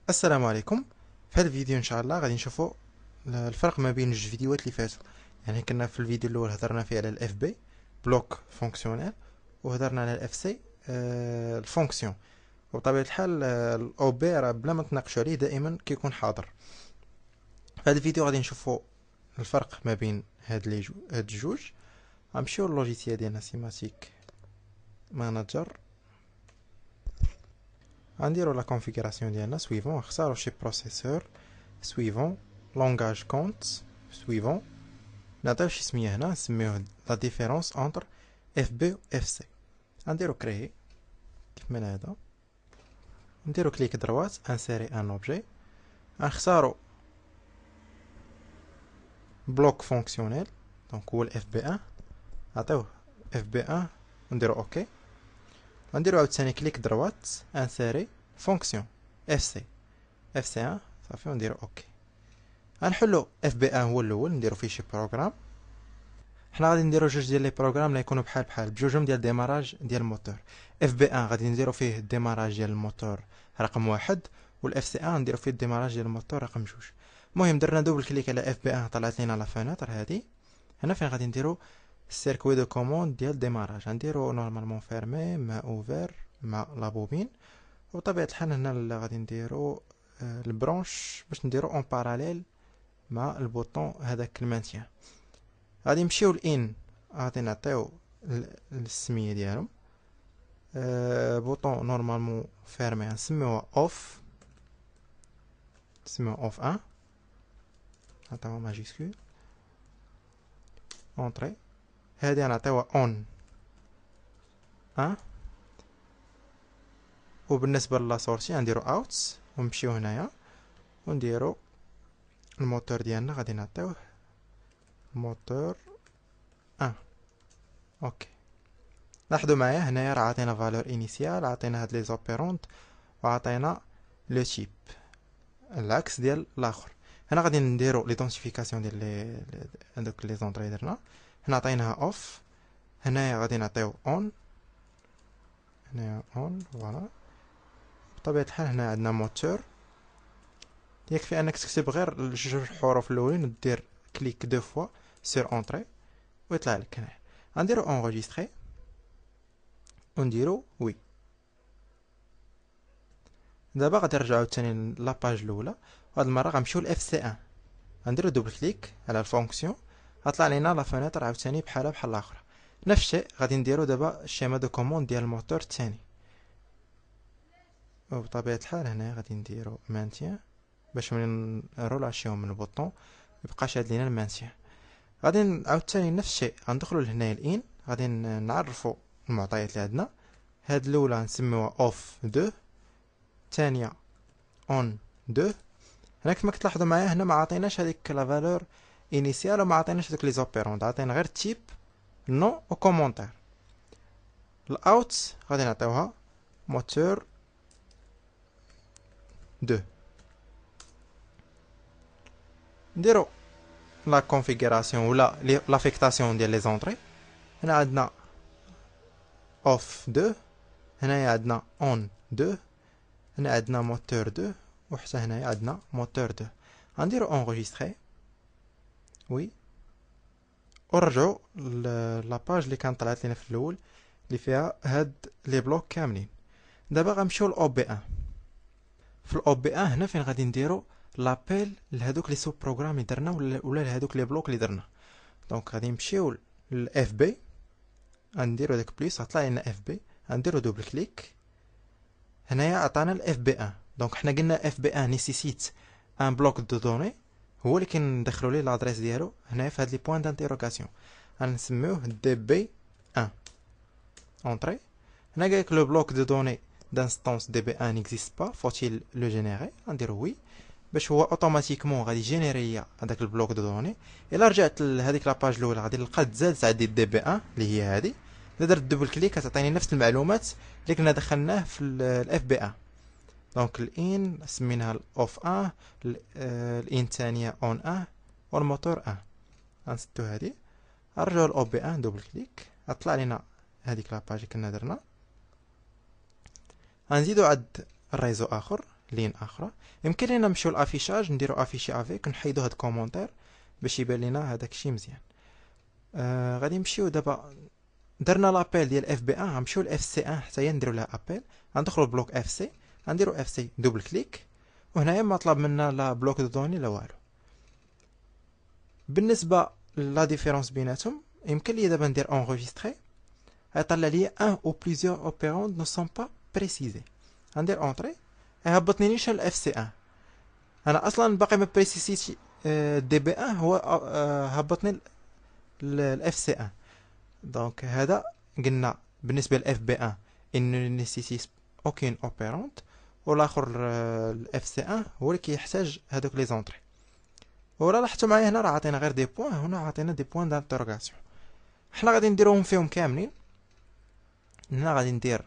السلام عليكم. في هذا الفيديو ان شاء الله غادي نشوفوا الفرق ما بين الجوج فيديوهات اللي فاتوا. يعني كنا في الفيديو الاول هضرنا فيه على الاف بي بلوك فونكسيونيل، وهضرنا على الاف سي الفونكسيون. وبطبيعه الحال الاو بي راه بلا ما نتناقشوا عليه دائما كيكون حاضر. في هذا الفيديو غادي نشوفوا الفرق ما بين هاد الجوج. غنمشيو للوجيسيال ديالنا سيماتيك ماناجر، غنديرو لا كونفيغوراسيون ديالنا سويفون، نختارو شي بروسيسور سويفون لونغاج كونت سويفون، نعطيو شي سميه هنا نسميوه لا ديفيرونس اونتر اف بي و اف سي. غنديرو كريي كيف من هذا، نديرو كليك دروات انسيري ان اوبجي، غنختارو بلوك فونكسيونيل دونك هو الاف بي 1، نعطيوه اف بي 1 ونديرو اوكي. غنديرو عاوتاني كليك دروات انسيري فونكسيون اف سي، اف سي 1 صافي ونديرو اوكي. غنحلو اف بي 1 هو الاول نديرو فيه شي بروغرام. حنا غادي نديرو جوج ديال لي بروغرام اللي يكونوا بحال بحال بجوجهم ديال ديماراج ديال الموتور. اف بي 1 غادي نديرو فيه الديماراج ديال الموتور رقم واحد، والاف سي 1 نديرو فيه الديماراج ديال الموتور رقم جوج. المهم درنا دوبل كليك على اف بي 1 طلعت لينا لا فونيتر هادي. هنا فين غادي نديرو السيركوي دو كوموند ديال ديماراج، غنديرو نورمالمون فيرمي مع اوفير مع لا بوبين. وبطبيعه الحال هنا غادي نديرو البرونش باش نديرو اون باراليل مع البوطون هذاك المانتيان. غادي نمشيو لان، غادي نعطيو السميه ديالهم بوطون نورمالمون فيرمي نسميوها اوف، نسميوها اوف 1، نعطيوها ماجيسكول اونطري. هادي غنعطيوها اون 1، وبالنسبه لا سورتي غنديرو اوت، ونمشيو هنايا ونديرو الموتور ديالنا غادي نعطيوه موتور 1 اوكي. لاحظوا معايا هنايا راه عطينا فالور انيسيال، عطينا هاد لي زوبيرونت، وعطينا لو تيب العكس ديال الاخر. هنا غادي نديرو ليدونتيفيكاسيون ديال هذوك لي زونطري درنا. هنا عطيناها اوف، هنايا غادي نعطيو اون، هنايا اون فوالا. بطبيعه الحال هنا عندنا موتور، يكفي انك تكتب غير جوج الحروف الاولين ودير كليك دو فوا سير اونطري ويطلع لك هنا. غنديرو اونغيستري ونديرو وي. دابا غادي نرجعو تاني لاباج الاولى، وهاد المره غنمشيو لاف سي 1، غنديرو دوبل كليك على الفونكسيون، غطلع لينا لا فونيتر عاوتاني بحالها بحال الاخرى. نفس الشيء غادي نديرو دابا الشيما دو كوموند ديال الموتور الثاني، وبطبيعه الحال هنا غادي نديرو مانتيان باش ملي نرولاشيو من البوطون ميبقاش عاد لينا المانتيان. غادي عاوتاني نفس الشيء غندخلو لهنايا الان، غادي نعرفو المعطيات اللي عندنا. هاد الاولى نسميوها اوف 2، الثانيه اون 2. هنا كما كتلاحظوا معايا هنا ما عطيناش هذيك لا فالور انيسيال، وما عطيناش هذوك لي زوبيرونت، عطينا غير تيب نو و كومونتير. الاوت غادي نعطيوها موتور 2. نديرو لا كونفيغوراسيون ولا لافيكتاسيون ديال لي زونطري. هنا عندنا اوف 2، هنايا عندنا اون 2، هنا عندنا موتور 2، وحتى هنايا عندنا موتور 2. غنديرو اونغيستري وي، ونرجعو لاباج اللي كانت طلعت لينا في الاول اللي فيها هاد لي بلوك كاملين. دابا غنمشيو لاو بي 1. في الاو بي 1 هنا فين غادي نديرو لابيل لهادوك لي سو بروغرام اللي درنا ولا لهادوك لي بلوك اللي درنا. دونك غادي نمشيو للاف بي، غنديرو داك بليس غطلع لنا اف بي، غنديرو دوبل كليك. هنايا عطانا الاف بي 1، دونك حنا قلنا اف بي 1 نيسيسيت ان بلوك دو دوني هو اللي كندخلو ليه لادريس ديالو. هنايا في هاد لي بوين دانتيروغاسيون غنسميوه دي بي 1 اونطري. هنا قالك لو بلوك دو دوني d'instance db1 n'existe pas, faut-il le générer؟ غنديرو وي باش هو اوتوماتيكمون غادي يجينيري ليا هذاك البلوك دو دوني. الا رجعت لهذيك لاباج الاولى غادي نلقى تزادت عندي دي بي 1 اللي هي هذه. الا درت دوبل كليك كتعطيني نفس المعلومات اللي كنا دخلناه في الاف بي 1. دونك الان سميناها الاوف 1، الان الثانيه اون 1، والموتور 1. غنسدو هذه، نرجعو لاو بي 1 دوبل كليك، غطلع لينا هذيك لاباج اللي كنا درنا. غنزيدو عند الريزو اخر لين اخرى. يمكن لينا نمشيو لافيشاج نديرو افيشي افيك نحيدو هاد كومونتير باش يبان لينا هذاك الشيء مزيان. غادي نمشيو دابا درنا لابيل ديال اف بي 1 غنمشيو لاف سي 1 حتى هي نديرو لها ابيل. غندخلو لبلوك اف سي غنديرو اف سي دوبل كليك وهنايا ما طلب منا لا بلوك دو دوني لا والو. بالنسبه لا ديفيرونس بيناتهم يمكن لي دابا ندير انغيستري غيطلع لي ان او بليزيور اوبيروند نو سون با بريسيزي. غندير اونطري هبطني نيشان الاف سي 1. انا اصلا باقي ما بريسيسيتش دي بي 1 هو هبطني الاف سي 1. دونك هذا قلنا بالنسبه للاف بي 1 ان نيسيتيس اوكين اوبيرونت والاخر الاف سي 1 هو اللي كيحتاج هذوك لي زونطري. وراه لاحظتوا معايا هنا راه عطينا غير دي بوين هنا عطينا دي بوين دانتروغاسيون. حنا غادي نديروهم فيهم كاملين. هنا غادي ندير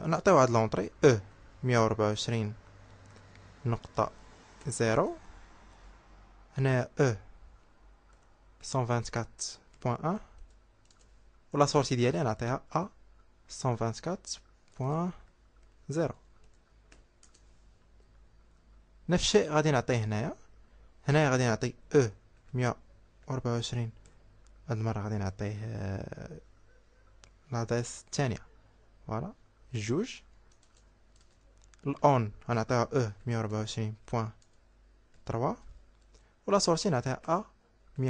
نعطيو هاد لونطري او 124 نقطة 0 هنا او 124.1 ولا سورتي ديالي نعطيها ا 124.0. نفس الشيء غادي نعطيه هنايا غادي نعطي او 124 هاد المرة غادي نعطيه لادريس الثانية فوالا جوج. الاون غنعطيها او 124.3 ولا سورتي نعطيها ا 124.1.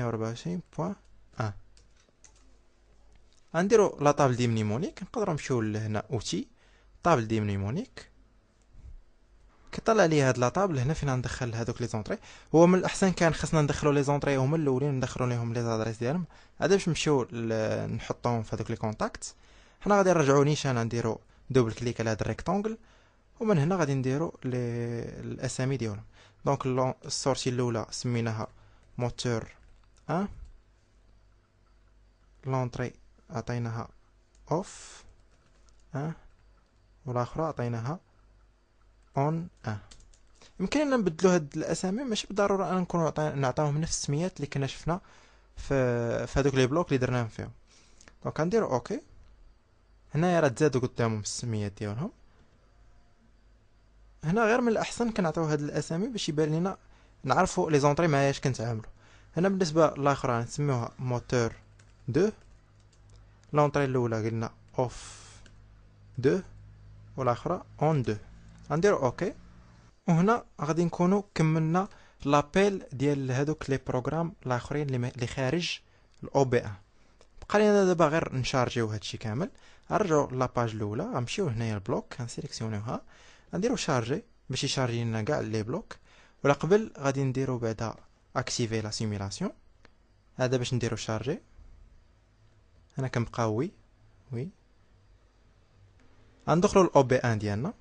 غنديرو لا طابل دي منيمونيك نقدروا نمشيو لهنا اوتي طابل دي منيمونيك كيطلع لي هاد لا طابل هنا فين ندخل هذوك لي زونطري. هو من الاحسن كان خصنا ندخلوا لي زونطري هما الاولين ندخلوا ليهم لي زادريس ديالهم هذا باش نمشيو نحطوهم في هذوك لي كونتاكت. حنا غادي نرجعوا نيشان نديرو دوبل كليك على هاد الريكتانجل ومن هنا غادي نديرو الاسامي ديالهم. دونك السورتي الاولى سميناها موتور 1 لونطري عطيناها اوف والاخرى عطيناها اون يمكن لنا نبدلو هاد الاسامي ماشي بالضروره ان نكونوا نعطيوهم نفس السميات اللي كنا شفنا في هذوك لي بلوك اللي درناهم فيهم. دونك غنديرو اوكي. هنايا راه تزادوا قدامهم السميات ديالهم. هنا غير من الاحسن كنعطيو هاد الاسامي باش يبان لنا نعرفوا لي زونطري معاياش كنتعاملوا. هنا بالنسبه للاخرى نسميوها موتور 2 لونطري الاولى قلنا اوف 2 والاخرى اون 2. غنديرو اوكي وهنا غادي نكونوا كملنا لابيل ديال هذوك لي بروغرام الاخرين اللي خارج الاو بي 1. بقى لينا دابا غير نشارجيو هادشي كامل. نرجعوا لاباج الاولى غنمشيو هنايا البلوك غنسيليكسيونيوها غنديرو شارجي باش يشارجي لنا كاع لي بلوك. ولا قبل غادي نديرو بعدا اكتيفي لا سيميلاسيون هذا باش نديرو شارجي. هنا كنبقاو وي غندخلو الاو بي 1 ديالنا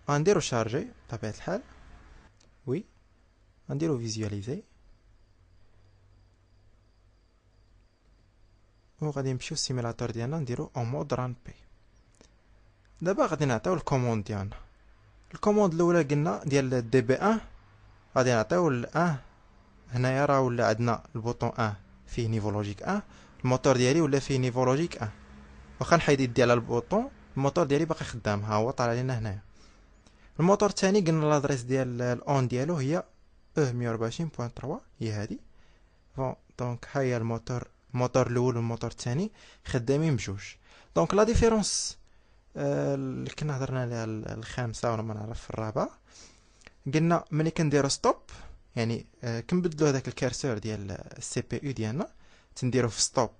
غنديرو شارجي بطبيعة الحال وي غنديرو فيزواليزي وغادي نمشيو السيميلاتور ديالنا نديرو اون مود ران بي. دابا غادي نعطيو الكوموند ديالنا. الكوموند الاولى قلنا ديال دي بي 1 غادي نعطيو ل 1. هنايا راه ولا عندنا البوطون 1 فيه نيفو لوجيك 1 الموتور ديالي ولا فيه نيفو لوجيك 1. واخا نحيد يدي على البوطون الموتور ديالي باقي خدام ها هو طالع لينا هنايا. الموتور الثاني قلنا لادريس ديال الاون ديالو هي او 124.3 هي هادي. دونك ها هي الموتور الاول والموتور الثاني خدامين بجوج. دونك لا ديفيرونس اللي كنا هضرنا عليها الخامسه ولا ما نعرف الرابعه قلنا ملي كنديرو ستوب يعني كنبدلو هذاك الكارسور ديال السي بي يو ديالنا تنديرو في ستوب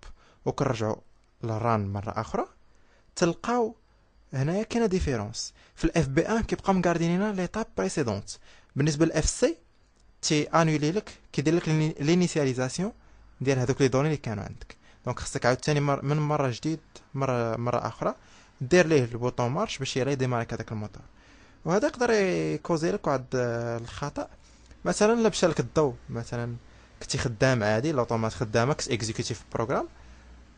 وكنرجعو للران مره اخرى تلقاو هنايا كاينه ديفيرونس. في الاف بي 1 كيبقى مغاردين لنا ليطاب بريسيدونت. بالنسبه للاف سي تي انولي لك كيدير لك لينيسياليزاسيون ديال هذوك لي دوني اللي كانوا عندك. دونك خصك عاوتاني من مره جديد مره اخرى دير ليه البوطون مارش باش يري ديمارك هذاك الموتور. وهذا يقدر يكوزي لك واحد الخطا مثلا لا مشى لك الضوء مثلا كنتي خدام عادي لوطومات خدامه كنت اكزيكوتيف بروغرام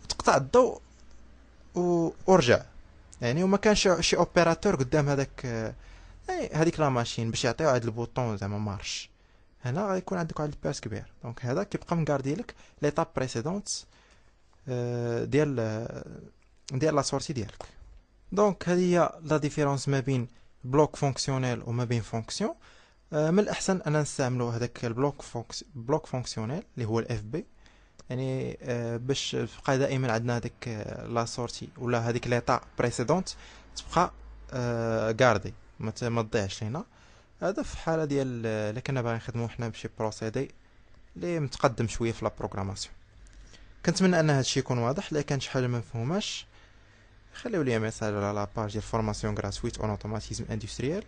تقطع الضوء ورجع يعني وما كانش شي اوبيراتور قدام هذاك هذيك لا ماشين باش يعطيو واحد البوطون زعما مارش. هنا غيكون عندك واحد الباس كبير. دونك هذا كيبقى مغاردي لك ليطاب بريسيدونت ديال لا سورتي ديالك. دونك هذه هي لا ديفيرونس ما بين بلوك فونكسيونيل وما بين فونكسيون. من الاحسن ان نستعملوا هذاك بلوك فونكسيونيل اللي هو الاف بي، يعني باش تبقى دائما عندنا هذيك لا سورتي ولا هذيك ليطا بريسيدونت تبقى غاردي، ما تضيعش لينا. هذا في حاله ديال الا كنا باغيين نخدموا حنا بشي بروسيدي اللي متقدم شويه في لا بروغراماسيون. كنتمنى ان هذا الشيء يكون واضح. الا كان شي حاجه ما مفهوماش خليو لي ميساج على لاباج ديال فورماسيون غراتويت اون اوتوماتيزم اندستريال.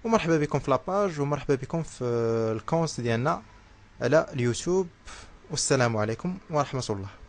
ومرحبا بكم في لاباج ومرحبا بكم في الكونت ديالنا على اليوتيوب. والسلام عليكم ورحمه الله.